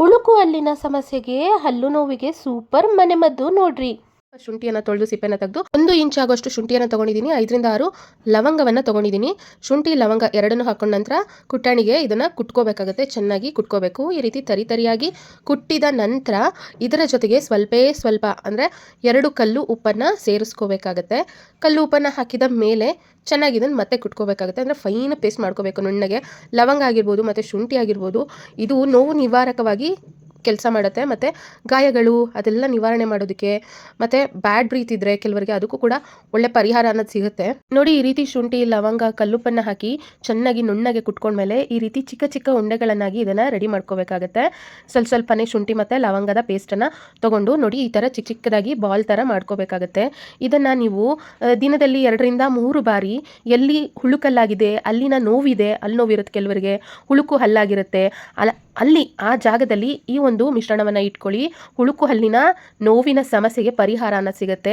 ಉಳುಕು ಹಲ್ಲಿನ ಸಮಸ್ಯೆಗೆ ಹಲ್ಲು ನೋವಿಗೆ ಸೂಪರ್ ಮನೆಮದ್ದು ನೋಡ್ರಿ. ಶುಂಠಿಯನ್ನು ತೊಳೆದು ಸಿಪ್ಪೆನ ತೆಗೆದು 1 ಇಂಚ್ ಆಗೋಷ್ಟು ಶುಂಠಿಯನ್ನು ತಗೊಂಡಿದ್ದೀನಿ. 5ರಿಂದ 6 ಲವಂಗವನ್ನು ತಗೊಂಡಿದ್ದೀನಿ. ಶುಂಠಿ ಲವಂಗ ಎರಡನ್ನು ಹಾಕೊಂಡ ನಂತರ ಕುಟ್ಟಾಣಿಗೆ ಇದನ್ನು ಕುಟ್ಕೋಬೇಕಾಗುತ್ತೆ. ಚೆನ್ನಾಗಿ ಕುಟ್ಕೋಬೇಕು. ಈ ರೀತಿ ತರಿಯಾಗಿ ಕುಟ್ಟಿದ ನಂತರ ಇದರ ಜೊತೆಗೆ ಸ್ವಲ್ಪ ಅಂದರೆ 2 ಕಲ್ಲು ಉಪ್ಪನ್ನು ಸೇರಿಸ್ಕೋಬೇಕಾಗತ್ತೆ. ಕಲ್ಲು ಉಪ್ಪನ್ನು ಹಾಕಿದ ಮೇಲೆ ಚೆನ್ನಾಗಿ ಇದನ್ನು ಮತ್ತೆ ಕುಟ್ಕೋಬೇಕಾಗುತ್ತೆ. ಅಂದರೆ ಫೈನ್ ಪೇಸ್ಟ್ ಮಾಡ್ಕೋಬೇಕು ನುಣ್ಣಗೆ. ಲವಂಗ ಆಗಿರ್ಬೋದು ಮತ್ತು ಶುಂಠಿ ಆಗಿರ್ಬೋದು ಇದು ನೋವು ನಿವಾರಕವಾಗಿ ಕೆಲಸ ಮಾಡುತ್ತೆ. ಮತ್ತು ಗಾಯಗಳು ಅದೆಲ್ಲ ನಿವಾರಣೆ ಮಾಡೋದಕ್ಕೆ ಮತ್ತು ಬ್ಯಾಡ್ ಬ್ರೀತ್ ಇದ್ದರೆ ಕೆಲವರಿಗೆ ಅದಕ್ಕೂ ಕೂಡ ಒಳ್ಳೆ ಪರಿಹಾರ ಅನ್ನೋದು ಸಿಗುತ್ತೆ ನೋಡಿ. ಈ ರೀತಿ ಶುಂಠಿ ಲವಂಗ ಕಲ್ಲುಪ್ಪನ್ನು ಹಾಕಿ ಚೆನ್ನಾಗಿ ನುಣ್ಣಗೆ ಕುಟ್ಕೊಂಡ್ಮೇಲೆ ಈ ರೀತಿ ಚಿಕ್ಕ ಉಂಡೆಗಳನ್ನಾಗಿ ಇದನ್ನು ರೆಡಿ ಮಾಡ್ಕೋಬೇಕಾಗತ್ತೆ. ಸ್ವಲ್ಪನೇ ಶುಂಠಿ ಮತ್ತು ಲವಂಗದ ಪೇಸ್ಟನ್ನು ತೊಗೊಂಡು ನೋಡಿ ಈ ಥರ ಚಿಕ್ಕದಾಗಿ ಬಾಲ್ ಥರ ಮಾಡ್ಕೋಬೇಕಾಗತ್ತೆ. ಇದನ್ನು ನೀವು ದಿನದಲ್ಲಿ 2ರಿಂದ 3 ಬಾರಿ ಎಲ್ಲಿ ಹುಳುಕಲ್ಲಾಗಿದೆ ಅಲ್ಲಿನ ನೋವಿದೆ, ಅಲ್ಲಿ ನೋವಿರುತ್ತೆ ಕೆಲವರಿಗೆ, ಹುಳುಕು ಹಲ್ಲಾಗಿರುತ್ತೆ ಅಲ್ಲಿ ಆ ಜಾಗದಲ್ಲಿ ಈ ಒಂದು ಮಿಶ್ರಣವನ್ನು ಇಟ್ಕೊಳ್ಳಿ. ಹುಳುಕು ಹಲ್ಲಿನ ನೋವಿನ ಸಮಸ್ಯೆಗೆ ಪರಿಹಾರ ಅನ್ನೋದು ಸಿಗುತ್ತೆ.